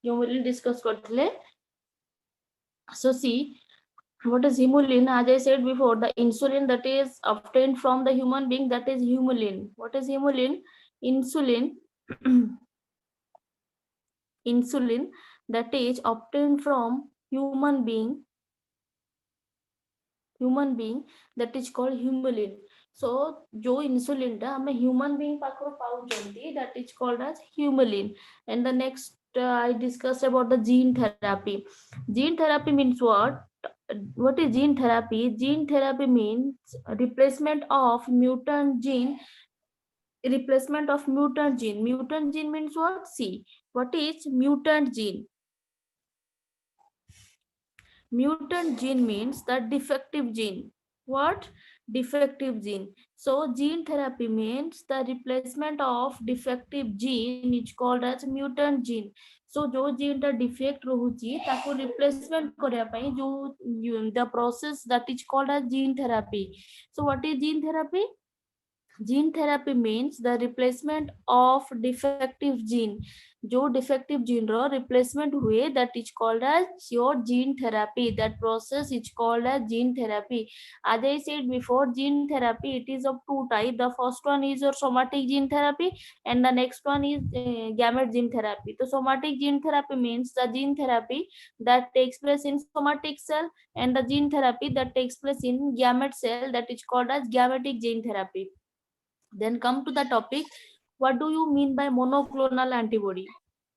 humulin discuss करथिले. So see, what is humulin? As I said before, the insulin that is obtained from the human being, that is humulin. What is humulin? Insulin. Insulin that is obtained from human being that is called humulin. So जो insulin टा हमें human being Pakhro पाउचंती, that is called as humulin. And the next I discussed about the gene therapy. Gene therapy means what? What is gene therapy? Gene therapy means replacement of mutant gene. Replacement of mutant gene. Mutant gene means what? See, what is mutant gene? Mutant gene means the defective gene. What? Defective gene. So gene therapy means the replacement of defective gene is called as mutant gene. So जो gene टा defect रहुची ताको replacement करया पाई जो the process that is called as gene therapy. So what is gene therapy? Gene therapy means the replacement of defective gene. जो defective gene रो replacement हुए, that is called as your gene therapy. That process is called as gene therapy. As I said before, gene therapy, it is of two types. The first one is your somatic gene therapy and the next one is gamete gene therapy. So somatic gene therapy means the gene therapy that takes place in somatic cell, and the gene therapy that takes place in gamete cell, that is called as gametic gene therapy. Then come to the topic, what do you mean by monoclonal antibody?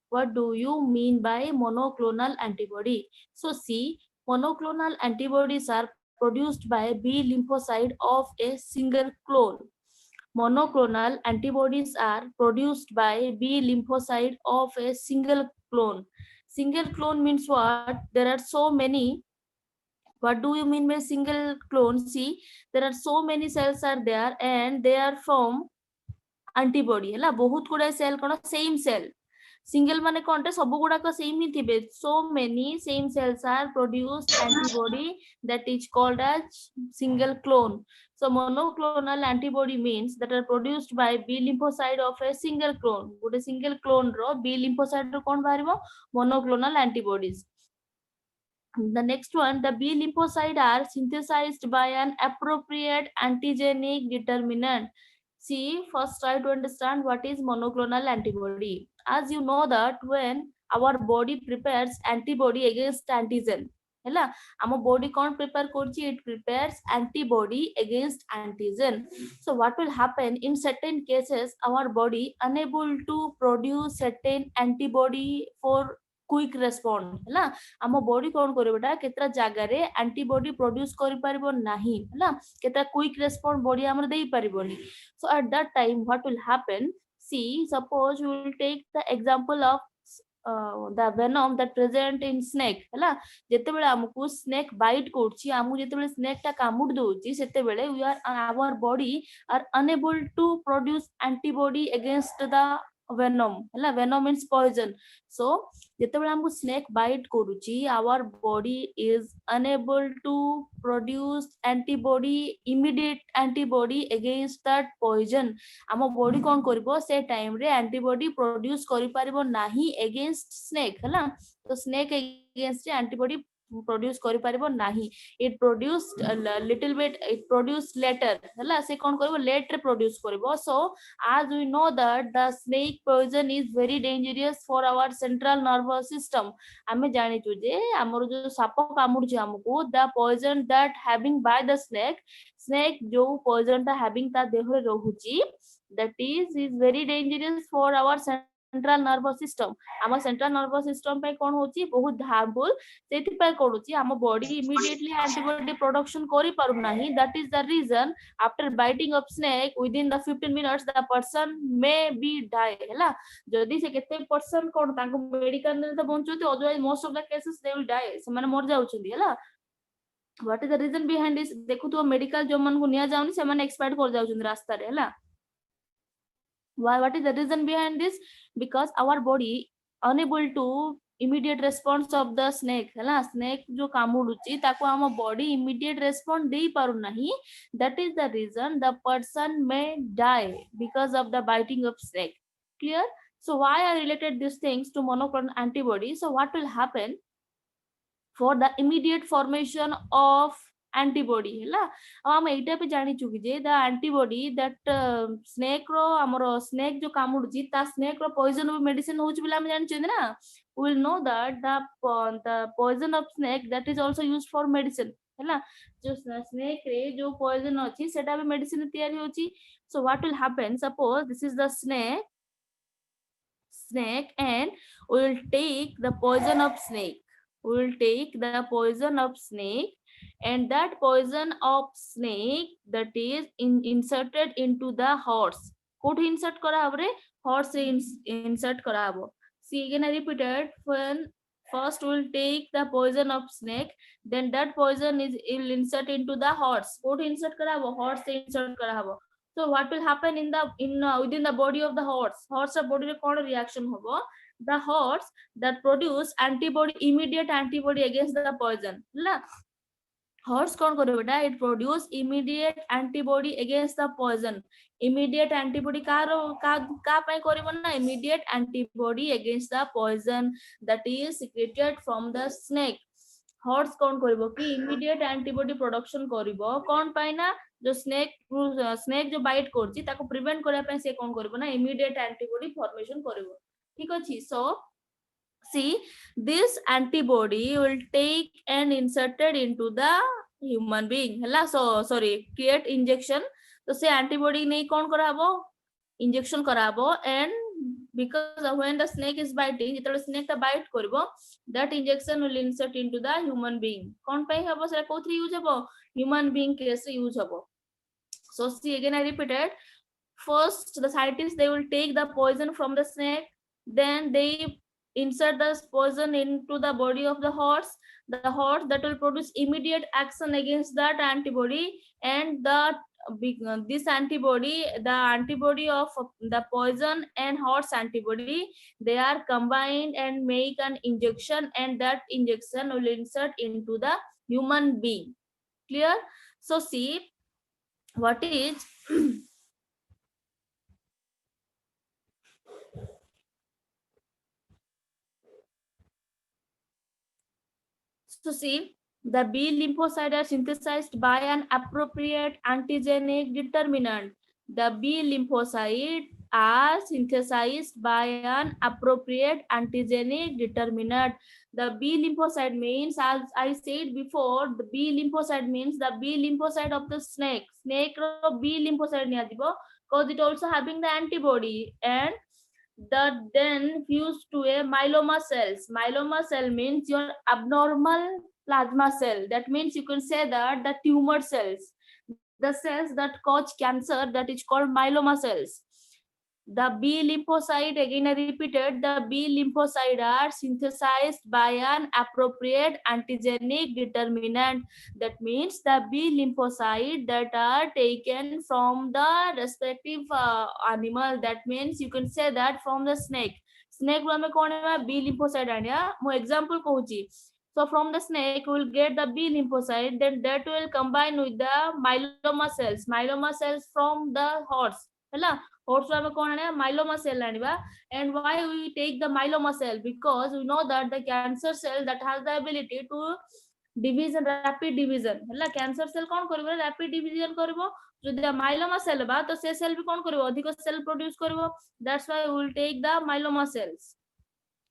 What do you mean by monoclonal antibody? So see, monoclonal antibodies are produced by B lymphocyte of a single clone. Monoclonal antibodies are produced by B lymphocyte of a single clone. Single clone means what? There are so many. What do you mean by single clone? See, there are so many cells are there and they are from antibody है बहुत गुड़ा cell कौन same cell single माने कौन सब गुड़ाक same ही थे so many same cells are produced antibody that is called as single clone. So monoclonal antibody means that are produced by B lymphocyte of a single clone. गोटे single clone रो B lymphocyte रो कौन बाहरिबो monoclonal antibodies. The next one, the B lymphocyte are synthesized by an appropriate antigenic determinant. See, first try to understand what is monoclonal antibody. As you know that when our body prepares antibody against antigen, ହେଲା ଆମ body कौन prepare करछि, it prepares antibody against antigen. So what will happen in certain cases, our body unable to produce certain antibody for quick respond है आम body कौन करबा केतरा जगह रे एंटीबॉडी प्रोड्यूस करि परबो नाही है केतरा क्विक रेस्पॉन्ड बॉडी हमर देई परबोनी. So at that time what will happen, see, suppose we will take the example of the venom that present in snake है जेते बेले हमकु snake bite करछि हमु जेते बेले snake टा कामुड दोछि सेते बेले we are our body are unable to produce antibody against the venom है venom means poison. So ଯେତେବେଳେ ଆମକୁ snake bite କରୁଛି our body is unable to produce antibody, immediate antibody against that poison. ଆମ body କଣ କରିବ ସେ time ରେ antibody produce କରିପାରିବ ନାହିଁ against snake ହେଲା ତ snake against antibody produce କରି परिबो नाही. It produced a little bit, it produced later ହେଲା से कौन करिवो late रे produce करिवो. So as we know that the snake poison is very dangerous for our central nervous system. आमे जानि छु जे हमर जो shop कामुडुछि हमकु the poison that having by the snake जो poison ता having ता देह रे रहुछि, that is very dangerous for our central nervous system. आम central nervous system पे कौन होछि बहुत harmful. सेति पे करूछि आम body immediately antibody production करि पारु नाही. That is the reason after biting of snake within the 15 minutes the person may be die हैला. जदि से केते पर्सन कोन ताको मेडिकल ने तो बंचुति, otherwise most of the cases they will die, से माने मर जाउछन्ती हैला. What is the reason behind this? देखु तो मेडिकल जो मन को निया जाउनी से माने एक्सपायर कर जाउछन्ती रास्ता रे हैला. What is the reason behind this? Because our body unable to immediate response of the snake है ना snake जो कामुडुची ताको हम body immediate response देई पारु नाही. That is the reason the person may die because of the biting of snake. Clear? So why I related these things to monoclonal antibody? So what will happen for the immediate formation of antibody ହେଲା ଆଉ ଆମେ ଏଇଟା ବି ଜାଣିଛୁ କି ଯେ the antibody that snake ro ଆମର snake जो କାମୁଡୁଛି ତା snake ର poison ବି medicine ହଉଛି ବୋଲି ଆମେ ଜାଣିଛନ୍ତି ନା we will know that the poison of snake that is also used for medicine ହେଲା जो snake रे जो poison ଅଛି ସେଟା ବି medicine ତିଆରି ହଉଛି so what will happen suppose this is the snake and we will take the poison of snake we will take the poison of snake and that poison of snake that is inserted into the horse could insert kara habo horse insert kara habo see again I repeated when first we will take the poison of snake then that poison is will insert into the horse could insert kara habo horse insert kara habo so what will happen in the within the body of the horse body re kon reaction hobo the horse that produce antibody immediate antibody against the poison la horse kon kare beta it produce immediate antibody against the poison immediate antibody ka pai karibo na immediate antibody against the poison that is secreted from the snake horse kon karibo ki immediate antibody production karibo kon pai na जो snake जो bite करछि ताको prevent करिया पे से कोन करबो ना immediate antibody formation करबो ठीक अछि so see this antibody will take and inserted into the human being हला so sorry create injection तो से antibody नै कोन कराबो injection कराबो and because when the snake is biting जेतले snake ता bite करबो that injection will insert into the human being कोन पय हबो से कोथि यूज हबो human being case यूज हबो so see again I repeated first the scientists they will take the poison from the snake then they insert the poison into the body of the horse that will produce immediate action against that antibody and this antibody the antibody of the poison and horse antibody they are combined and make an injection and that injection will insert into the human being clear so see what is so see the B lymphocytes are synthesized by an appropriate antigenic determinant. The B lymphocytes are synthesized by an appropriate antigenic determinant. The B lymphocyte means, as I said before, the B lymphocyte means the B lymphocyte of the snake. Snake B lymphocyte because it also having the antibody and that then fused to a myeloma cells. Myeloma cell means your abnormal plasma cell. That means you can say that the tumor cells, the cells that cause cancer, that is called myeloma cells. The B lymphocyte, again I repeated, the B lymphocyte are synthesized by an appropriate antigenic determinant. That means the B lymphocyte that are taken from the respective animal. That means you can say that from the snake. Snake B lymphocyte ania. Mo example kohuchi. So from the snake we will get the B lymphocyte, then that will combine with the myeloma cells from the horse. Horse myeloma cell and why we take the myeloma cell because we know that the cancer cell that has the ability to division rapid division cancer cell kon karibo rapid division karibo jodi myeloma cell ba to se cell bi kon karibo adhiko cell produce karibo that's why we will take the myeloma cells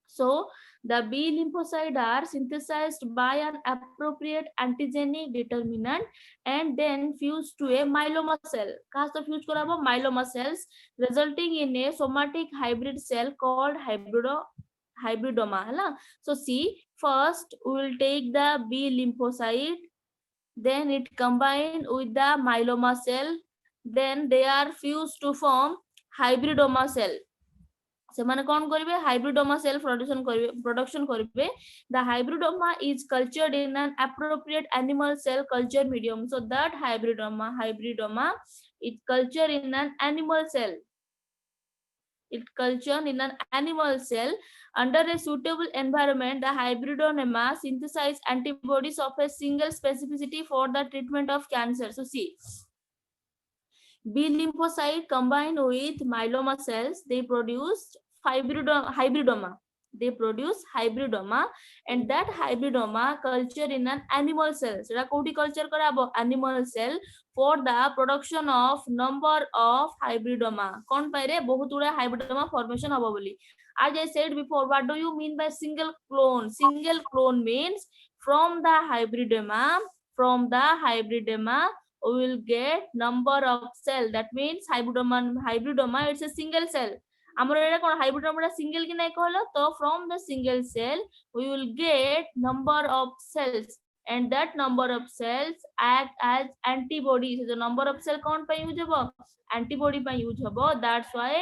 so the B lymphocytes are synthesized by an appropriate antigenic determinant and then fused to a myeloma cell. Kas to fuse korabo myeloma cells, resulting in a somatic hybrid cell called hybridoma. Hala? So see, first we will take the B lymphocyte, then it combined with the myeloma cell, then they are fused to form hybridoma cell. ସେମାନେ କଣ କରିବେ hybridoma cell production କରିବେ the hybridoma is cultured in an appropriate animal cell culture medium so that hybridoma is cultured in an animal cell under a suitable environment the hybridoma synthesize antibodies of a single specificity for the treatment of cancer so see B lymphocyte combined with myeloma cells, they produced hybridoma. They produce hybridoma, and that hybridoma culture in an animal cell. So kouti culture karabo animal cell for the production of number of hybridoma. Kon paire bahut ura hybridoma formation habo boli. As I said before, what do you mean by single clone? Single clone means from the hybridoma we will get number of cell. That means hybridoma it's a single cell. ଆମର ଏଟା କ'ଣ hybrid single କି ନାଇଁ କହିଲ ତ from the single cell we will get number of cells and that number of cells act as antibody. So the number of cell କ'ଣ ପାଇଁ use ହବ antibody ପାଇଁ ୟୁଜ ହବ. That's why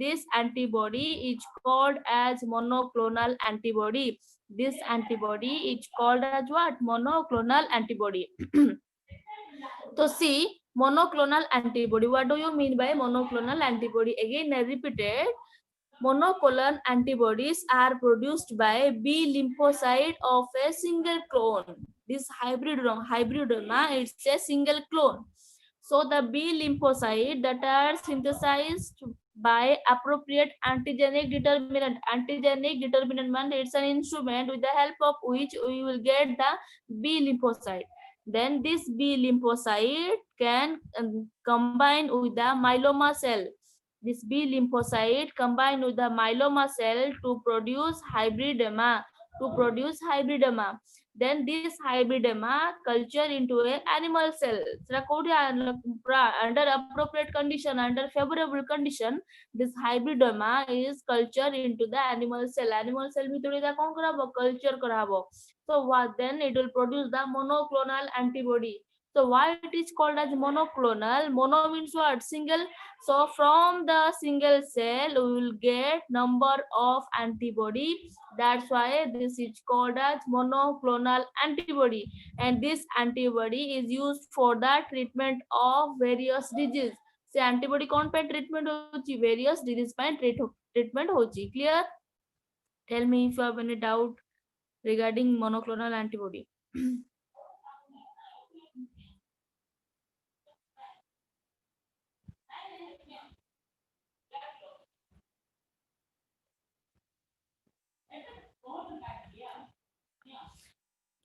this antibody is called as monoclonal antibody. This antibody is called as what? Monoclonal antibody. So see, monoclonal antibody. What do you mean by monoclonal antibody? Again, I repeated. Monoclonal antibodies are produced by B lymphocyte of a single clone. This hybridoma, it's a single clone. So the B lymphocyte that are synthesized by appropriate antigenic determinant. Antigenic determinant means it's an instrument with the help of which we will get the B lymphocyte. Then this B lymphocyte can combine with the myeloma cell. This B lymphocyte combine with the myeloma cell to produce hybridoma. Then this hybridoma culture into a animal cell. Under appropriate condition, under favorable condition, this hybridoma is culture into the animal cell. Animal cell bhitori da kon karabo culture karabo. So what then it will produce the monoclonal antibody. So why it is called as monoclonal? Mono means what? Single. So from the single cell we will get number of antibody. That's why this is called as monoclonal antibody. And this antibody is used for the treatment of various diseases. Se antibody kon pe treatment hochi? Various disease pe treatment hochi. Clear? Tell me if you have any doubt regarding monoclonal antibody.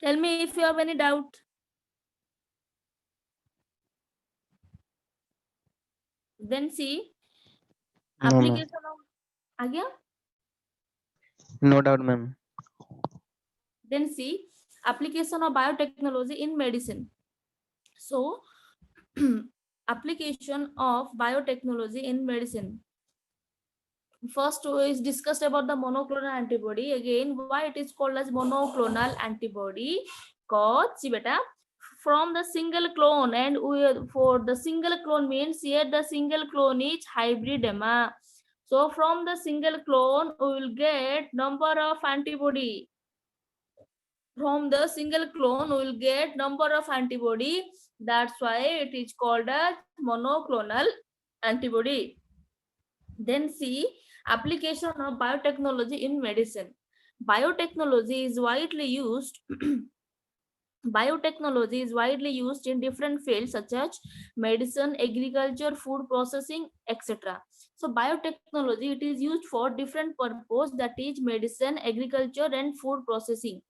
Tell me if you have any doubt. Then see application of again. No doubt, ma'am. Then see application of biotechnology in medicine. So application of biotechnology in medicine. First is discussed about the monoclonal antibody. Again, why it is called as monoclonal antibody? Cause see beta from the single clone, and for the single clone means here the single clone is hybridoma. So from the single clone we will get number of antibody. From the single clone we will get number of antibody. That's why it is called as monoclonal antibody. Then see application of biotechnology in medicine. Biotechnology is widely used biotechnology is widely used in different fields such as medicine, agriculture, food processing, etc. So biotechnology it is used for different purpose, that is medicine, agriculture and food processing.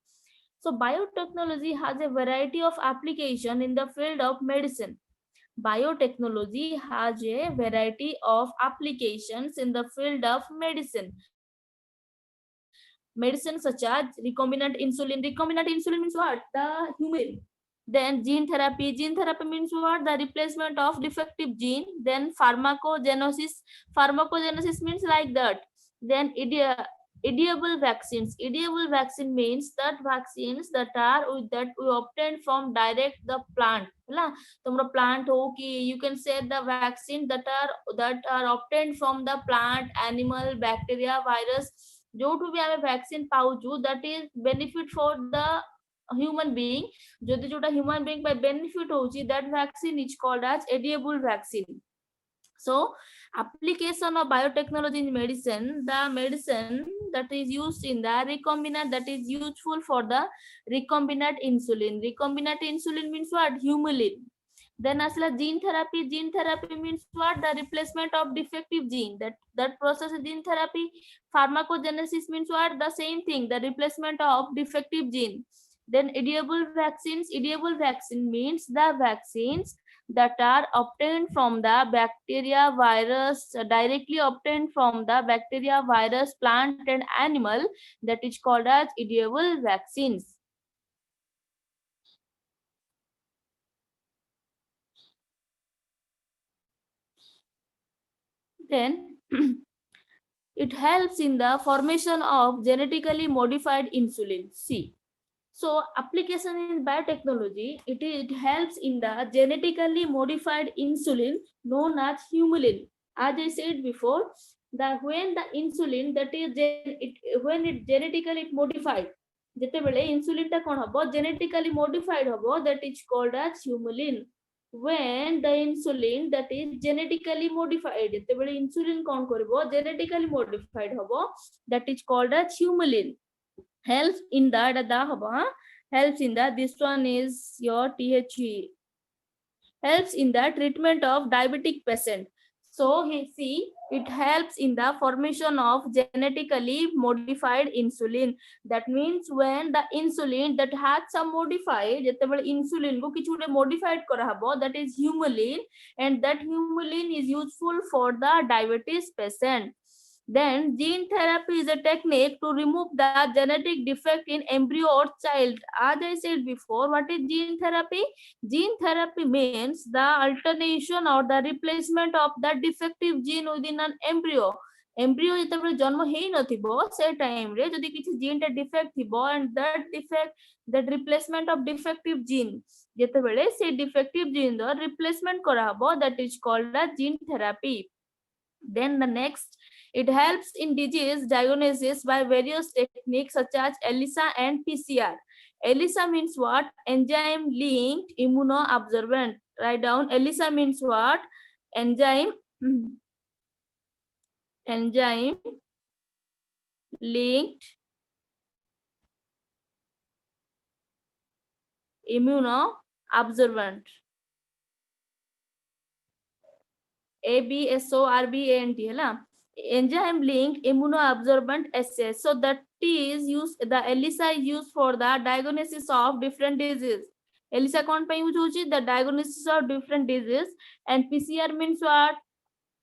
So biotechnology has a variety of application in the field of medicine. Biotechnology has a variety of applications in the field of medicine. Medicine such as recombinant insulin. Recombinant insulin means what? The human. Then gene therapy. Gene therapy means what? The replacement of defective gene. Then pharmacogenesis. Pharmacogenesis means like that. Then edible vaccines. Edible vaccine means that vaccines that we obtain from direct the plant. Plant okay, you can say the vaccine that are obtained from the plant, animal, bacteria, virus. जोठू भी आमे vaccine पाउचु that is benefit for the human being. जदि जोटा human being by benefit होची, that vaccine is called as edible vaccine. So application of biotechnology in medicine, the medicine that is used in the recombinant, that is useful for the recombinant insulin. Recombinant insulin means what? Humulin. Then asla gene therapy. Gene therapy means what? The replacement of defective gene. That process is gene therapy. Pharmacogenesis means what? The same thing, the replacement of defective gene. Then edible vaccines. Edible vaccine means the vaccines that are obtained from the bacteria, virus, directly obtained from the bacteria, virus, plant and animal, that is called as edible vaccines. Then it helps in the formation of genetically modified insulin. See, so application in biotechnology, it helps in the genetically modified insulin known as humulin. As I said before, that when the insulin that is when it genetically modified, ଯେତେବେଳେ insulin ଟା କଣ ହବ genetically modified ହବ, that is called as humulin. When the insulin that is genetically modified, ଯେତେବେଳେ insulin କଣ କରିବ genetically modified ହବ, that is called as humulin. Helps in the helps in the, this one is your THE, helps in the treatment of diabetic patient. So he see, it helps in the formation of genetically modified insulin. That means when the insulin that has some modified, ଯେତେବେଳେ insulin को किछु ଗୋଟେ modified करा हबो, that is humulin, and that humulin is useful for the diabetes patient. Then gene therapy is a technique to remove the genetic defect in embryo or child. As I said before, what is gene therapy? Gene therapy means the alternation or the replacement of the defective gene within an embryo. Embryo ଯେତେବେଳେ ଜନ୍ମ ହେଇ ନଥିବ ସେ time ରେ ଯଦି କିଛି ଜିନ୍ ଟା defect ଥିବ, and that defect, that replacement of defective gene, ଯେତେବେଳେ ସେ defective gene ର replacement କରାହବ, that is called as gene therapy. Then the next, it helps in disease diagnosis by various techniques such as ELISA and PCR. ELISA means what? Enzyme linked immunoabsorbent. Write down. ELISA means what? Enzyme linked immunoabsorbent. ABSORBANT है, enzyme linked immunoabsorbent assays. So that is used, the ELISA is used for the diagnosis of different diseases. ELISA कौन पे use होची? The diagnosis of different diseases. And PCR means what?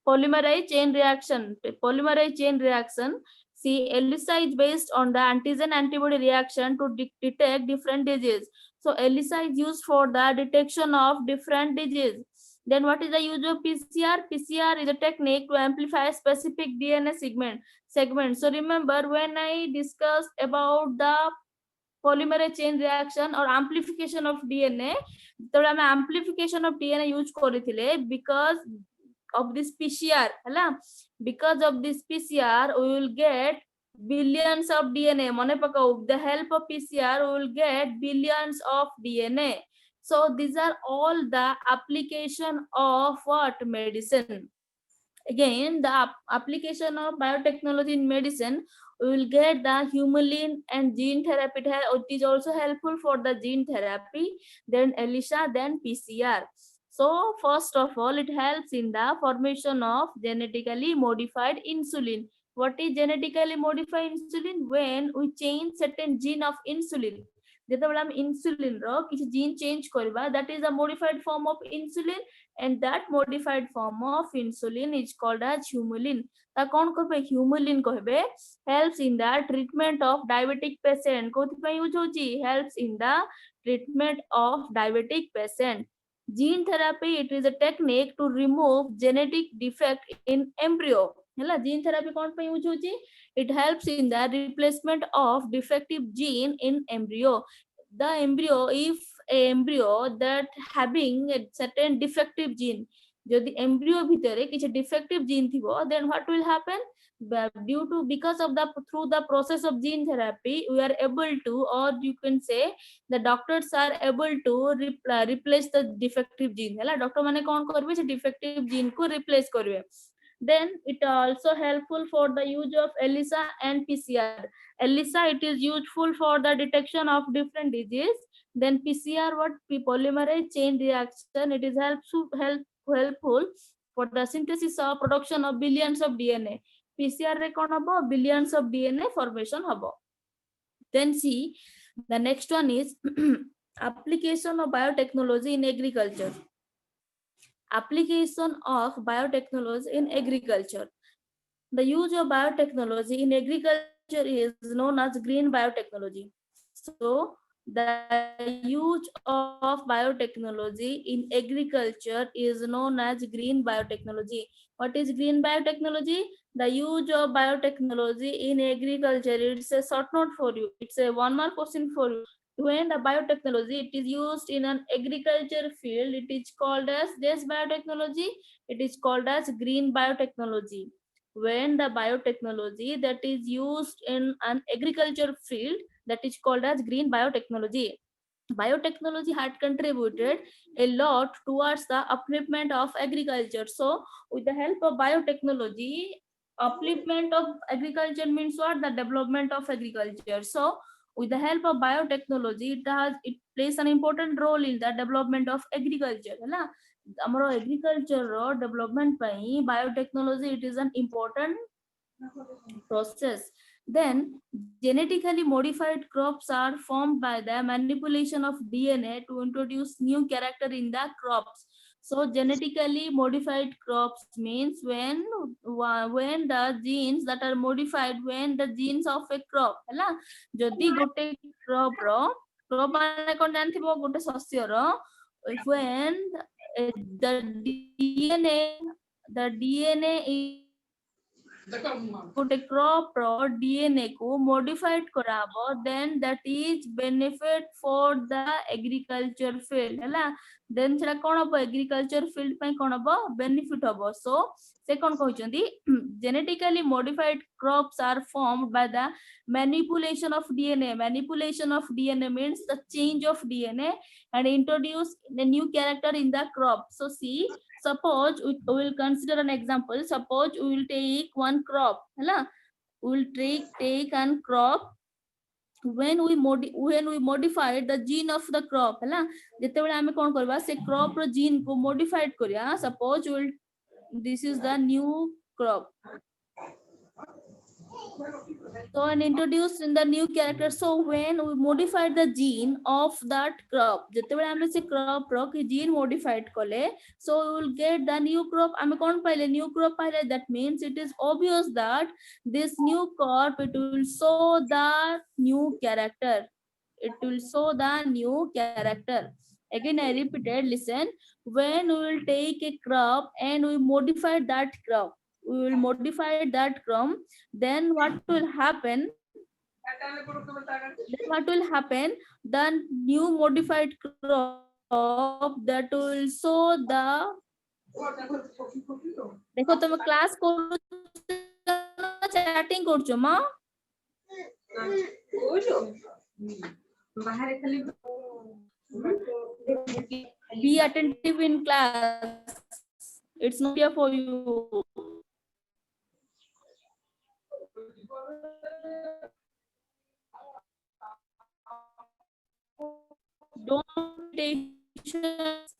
Polymerase chain reaction. Polymerase chain reaction. See, ELISA is based on the antigen antibody reaction to detect different diseases. So ELISA is used for the detection of different diseases. Then what is the use of PCR? PCR is a technique to amplify specific DNA segment. So remember when I discussed about the polymerase chain reaction or amplification of DNA, तो हम amplification of DNA use करिथिले because of this PCR, हैला? Because of this PCR we will get billions of DNA. मने पकाओ, with the help of PCR we will get billions of DNA. So these are all the application of what? Medicine. Again, the application of biotechnology in medicine, we will get the humulin and gene therapy. It is also helpful for the gene therapy. Then ELISA, then PCR. So first of all, it helps in the formation of genetically modified insulin. What is genetically modified insulin? When we change certain gene of insulin. ଯେତେବେଳେ ଆମେ insulin ର କିଛି gene change କରିବା, that is a modified form of insulin, and that modified form of insulin is called as humulin. ता कौन कहबे? Humulin कहबे. Helps in the treatment of diabetic patient. कोथिପାଇଁ यूज होची? Helps in the treatment of diabetic patient. Gene therapy, it is a technique to remove genetic defect in embryo. ହେଲା, gene therapy कौन पे use होची? It helps in the replacement of defective gene in embryo. The embryo, if a embryo that having a certain defective gene, যদি embryo ভিতরে কিছু defective gene Thibaut, then what will happen? Due to, because of the, through the process of gene therapy, we are able to, or you can say the doctors are able to replace the defective gene. ହେଲା, doctor माने कौन करबे? से defective gene को replace करबे. Then it also helpful for the use of ELISA and PCR. ELISA, it is useful for the detection of different disease. Then PCR, what polymerase chain reaction, it is helpful for the synthesis or production of billions of DNA. PCR re kon habo billions of DNA formation habo. Then see, the next one is application of biotechnology in agriculture. Application of biotechnology in agriculture. The use of biotechnology in agriculture is known as green biotechnology. So, the use of biotechnology in agriculture is known as green biotechnology. What is green biotechnology? The use of biotechnology in agriculture. It's a short note for you. It's a one more question for you. When the biotechnology it is used in an agriculture field, it is called as this biotechnology. It is called as green biotechnology. When the biotechnology that is used in an agriculture field, that is called as green biotechnology. Biotechnology had contributed a lot towards the upliftment of agriculture. So with the help of biotechnology, upliftment of agriculture means what? The development of agriculture. So with the help of biotechnology, it plays an important role in the development of agriculture. है ଆମର agriculture ର development ପାଇଁ biotechnology it is an important process. Then genetically modified crops are formed by the manipulation of DNA to introduce new character in the crops. So genetically modified crops means when the genes that are modified, when the genes of a crop ହେଲା जदि गोटे crop रो crop माने कोन जानथिबो गोटे शस्यर when the DNA ଗୋଟେ crop ର DNA को modified କରାହବ, then that is benefit for the agriculture field ହେଲା then ସେଟା କଣ ହବ agriculture field ପାଇଁ କଣ ହବ benefit ହବ. So ସେ କଣ କହିଛନ୍ତି genetically modified crops are formed by the manipulation of DNA. Manipulation of DNA means the change of DNA and introduce a new character in the crop. So see, suppose we will consider an example. Suppose we will take one crop hala we will take an crop. When we modify the gene of the crop hala ଯେତେବେଳେ ଆମେ କଣ କରିବା ସେ crop ର gene को modified କରିବା. Suppose we will this is the new crop, so and introduced in the new character. So when we modified the gene of that crop, ଯେତେବେଳେ ଆମେ ସେ crop ର gene modified କଲେ, so we will get the new crop. ଆମେ କଣ ପାଇଲେ new crop ପାଇଲେ. That means it is obvious that this new crop it will show the new character. It will show the new character. Again I repeated, listen. When we will take a crop and we modify that crop, we will modify that crop, then what will happen, the new modified crop that will show the देखो तुम class chatting करछो म be attentive in class. It's not here for you. Don't take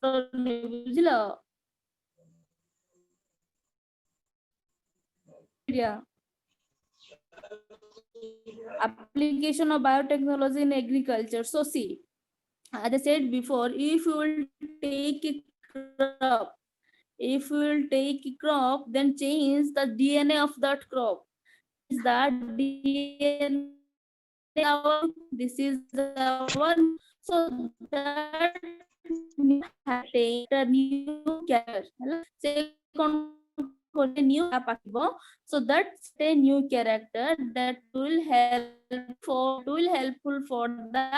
बुझलो. Application of biotechnology in agriculture. So see, as I said before, if you will take a crop, then change the DNA of that crop. Is that DNA this is our so that take the new character. New so that's a new character that will helpful for the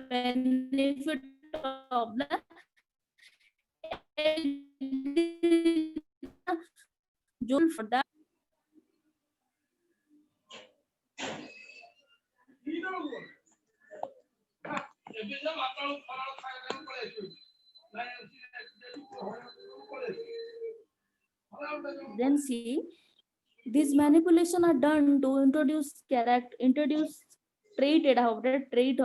benefit of the for the Then see, these manipulation are done to introduce character, introduce trait trait trait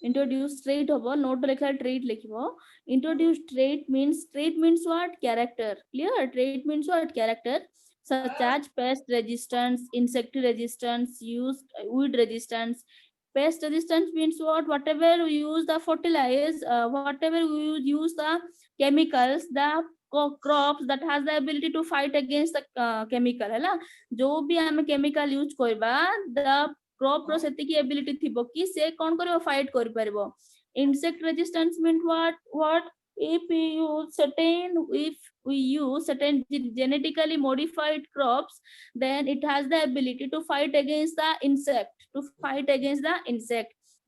introduce trait note lekha trait likhibo. Introduce trait means what? Character. Clear? Trait means what? Character. Such as pest resistance, insect resistance, use weed resistance. Pest resistance means what? Whatever we use the fertilize, whatever we use the chemicals, the crops that has the ability to fight against the chemical है ना. जो भी हमें chemical use करबा, the crop row सेतिकी ability थिबो कि से कौन करिवो fight कर परिबो. Insect resistance means what? If we use certain genetically modified crops, then it has the ability to fight against the insect.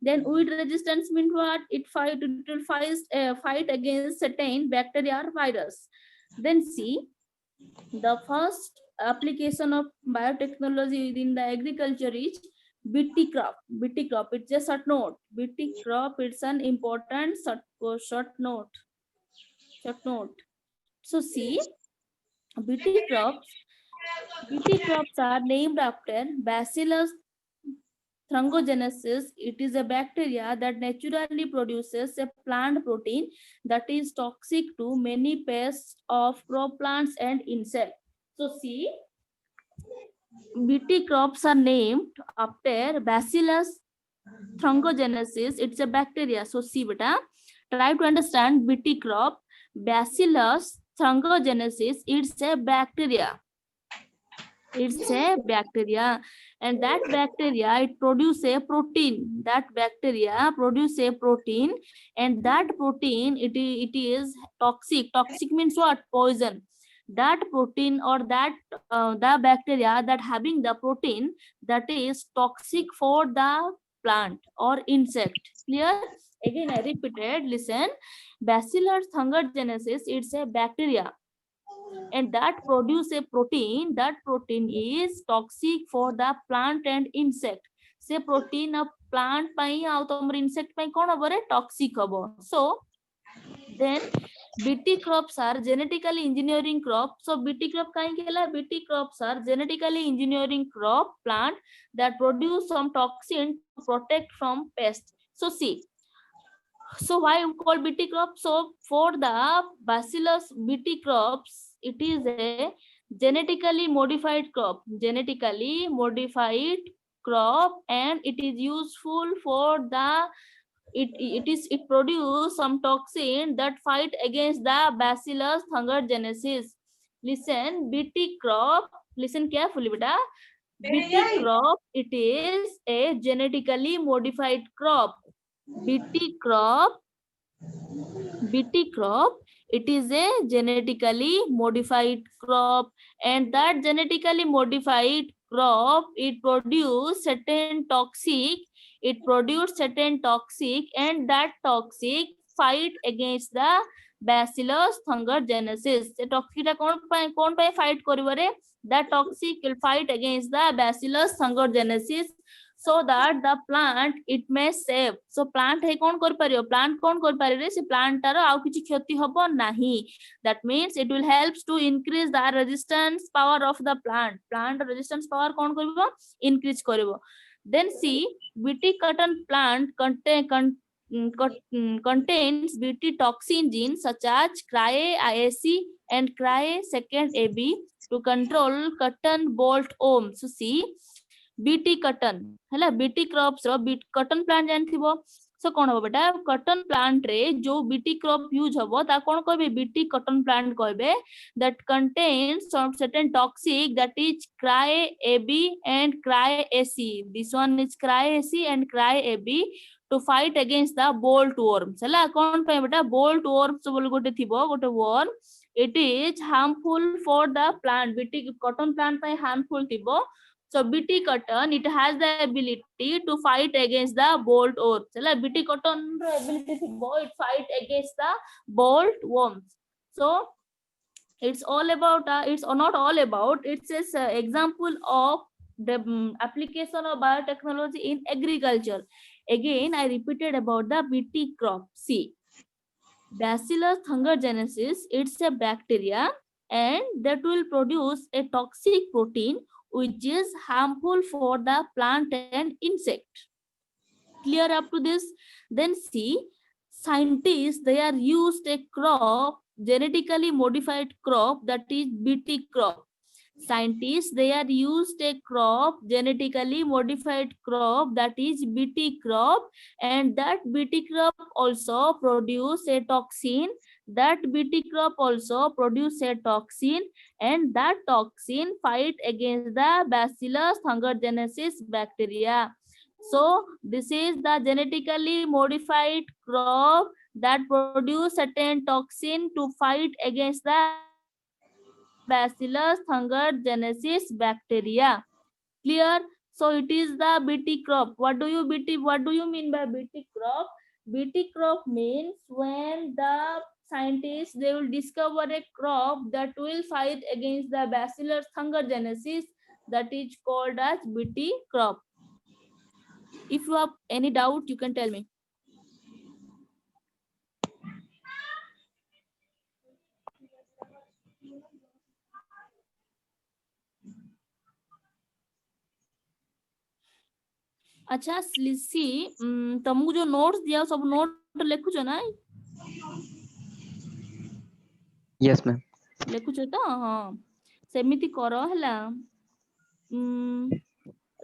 Then weed resistance means what? It will fight against certain bacteria or virus. Then see, the first application of biotechnology within the agriculture is BT crop. BT crop, it's a short note. BT crop, it's an important short note. So see, BT crops, are named after Bacillus thuringiensis. It is a bacteria that naturally produces a plant protein that is toxic to many pests of crop plants and insects. So see, BT crops are named after Bacillus thuringiensis. It's a bacteria. So see beta, try to understand BT crop. Bacillus thuringiensis, it's a bacteria. It's a bacteria, and that bacteria, it produce a protein. That bacteria produce a protein, and that protein, it is toxic. Toxic means what? Poison. That protein or that the bacteria that having the protein, that is toxic for the plant or insect. Clear? Again I repeated, listen. Bacillus thuringiensis, it's a bacteria, and that produce a protein. That protein is toxic for the plant and insect. Se protein of plant pai au tomar insect pai kon hobo re? Toxic hobo. So then BT crops are genetically engineering crop. So BT crop kahin kela? BT crops are genetically engineering crop plant that produce some toxin to protect from pests. So see, so why we call BT crop? So for the Bacillus BT crops, it is a genetically modified crop. Genetically modified crop, and it is useful for the it produce some toxin that fight against the Bacillus thuringiensis. Listen, BT crop. Listen carefully, beta. BT crop. It is a genetically modified crop. BT crop, it is a genetically modified crop, and that genetically modified crop, it produce certain toxic, and that toxic fight against the Bacillus thuringiensis. The toxic kon pai fight karibo re? That toxic will fight against the Bacillus thuringiensis, so that the plant it may save. So plant he kon kar paribo? Plant kon kar paribo? Se plant tar au kichi khyati hobo nahi. That means it will helps to increase the resistance power of the plant. Plant resistance power kon karibo? Increase karibo. Then see, BT cotton plant contains BT toxin genes such as CRY-IAC and CRY-2AB to control cotton bolt worm. So see, BT cotton है BT crops रो cotton plant जानथिबो. So कौन हो बेटा? cotton plant रे जो BT crop use होबो ता कौन कहबे? BT cotton plant कहबे, that contains some certain toxic, that is CRY-AB and CRY-AC. This one is CRY-AC and CRY-AB to fight against the bolt worms. ହେଲା कौन पे बेटा? bolt worms बोल गोटे थिबो, गोटे worm. It is harmful for the plant. BT cotton plant पे harmful थिबो. So BT cotton, it has the ability to fight against the bolt worms. BT cotton ability it fight against the bolt worms. So it's all about it's not all about, it's an example of the application of biotechnology in agriculture. Again I repeated about the BT crop. See, Bacillus thuringiensis, it's a bacteria and that will produce a toxic protein which is harmful for the plant and insect. Clear up to this? Then see, scientists, they are used a crop, genetically modified crop, that is BT crop. Scientists, they are used a crop, genetically modified crop, that is BT crop, and that BT crop also produce a toxin. That BT crop also produce a toxin, and that toxin fight against the Bacillus thuringiensis bacteria. So this is the genetically modified crop that produce certain toxin to fight against the Bacillus thuringiensis bacteria. Clear? So it is the BT crop. What do you mean by BT crop? BT crop means when the scientists, they will discover a crop that will fight against the Bacillus thuringiensis, that is called as BT crop. If you have any doubt, you can tell me. अच्छा सी तुमको जो notes दिया सब note लिखुछ ना? Yes, ma'am. लिखुछ तो हाँ सेमिति करो हला।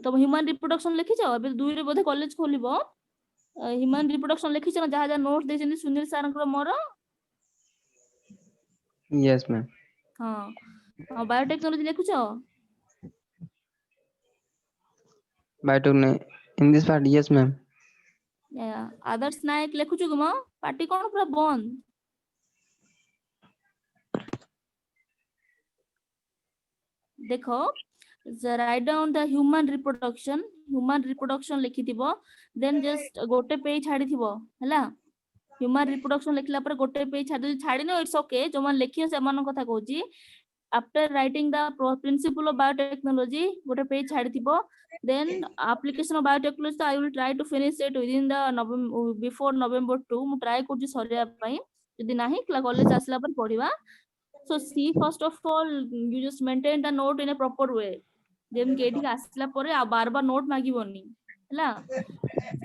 तुम ह्यूमन रिप्रोडक्शन लिखिछ अबे 2 रे बोधे कॉलेज खोलिबो। ह्यूमन रिप्रोडक्शन लिखिछ ना जहा जहा नोट देछन सुनील सर मोर? Yes, ma'am. हाँ बायोटेक्नोलॉजी लिखुछ? Biotechnology in this part, yes, ma'am. Adarsh Nayak लिखुछ गुम पार्टी कोन पूरा बंद? देखो, write down the human reproduction लिखिथिबो, then just गोटे पेज छाडी थिबो हला। ह्यूमन रिप्रोडक्शन लिखला पर गोटे पेज छाडी नो, इट्स ओके। जो मन लिखियो से मन कथा कहूची, after writing the principle of biotechnology गोटे पेज छाडी थिबो, then application of biotechnology तो I will try to finish it within the before November 2 मु ट्राई करची सरिया पई, यदि नाही कॉलेज आसला पर पढिबा। So see, first of all, you just maintain the note in a proper way. जेम के एठी आसला परे आ बार बार नोट मागिबोनी हला।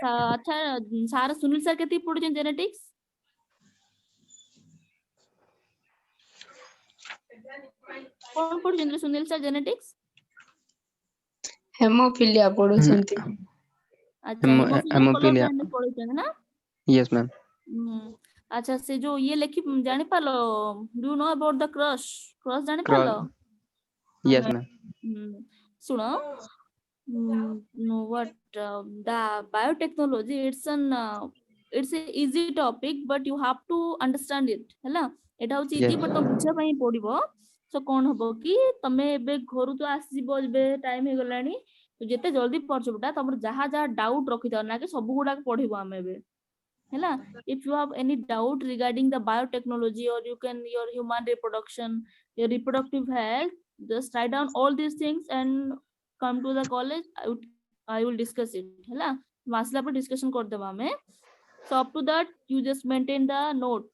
अच्छा सार सुनील सर केती पढुचन जेनेटिक्स? कोन पढुचन सुनील सर जेनेटिक्स? हेमोफिलिया पढुचंती। अच्छा हेमोफिलिया कलर ब्लाइंडनेस पढुचन ना? Yes, ma'am. अच्छा से जो ये लिखि जानि पालो, do know about the cross जानि पालो? Yes, ma'am. सुनो, what the biotechnology, it's a easy topic but you have to understand it हला। एटा होची इजी बट तुम बुझा पई पडिबो। सो कोन हबो कि तमे एबे घरु तो आसीबो, एबे टाइम हे गलानी, तो जेते जल्दी पढछबटा तमर जहा जहा डाउट रखि दो ना कि सब गुडा पढिबो हम एबे हला। if you have any doubt regarding the biotechnology or you can your human reproduction, your reproductive health, just write down all these things and come to the college. I will discuss it हला। मासला पर discussion कर देबा हमें। so up to that you just maintain the note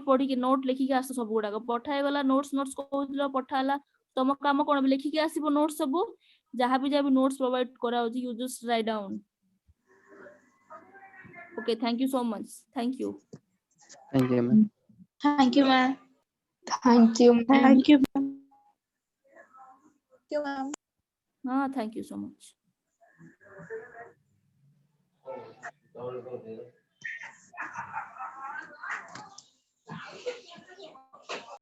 पढी के note लिखि के आस सब गुडा को पठाए वाला नोट्स कहउतलो पठाला। तम काम कोन लिखि के आसीबो नोट्स सब जहां भी नोट्स प्रोवाइड करा होची, you just write down. Okay, thank you so much. Thank you. Thank you, ma'am. Thank you, ma'am. Thank you, ma'am. Thank you, ma'am. Thank you, ma'am. Thank you so much.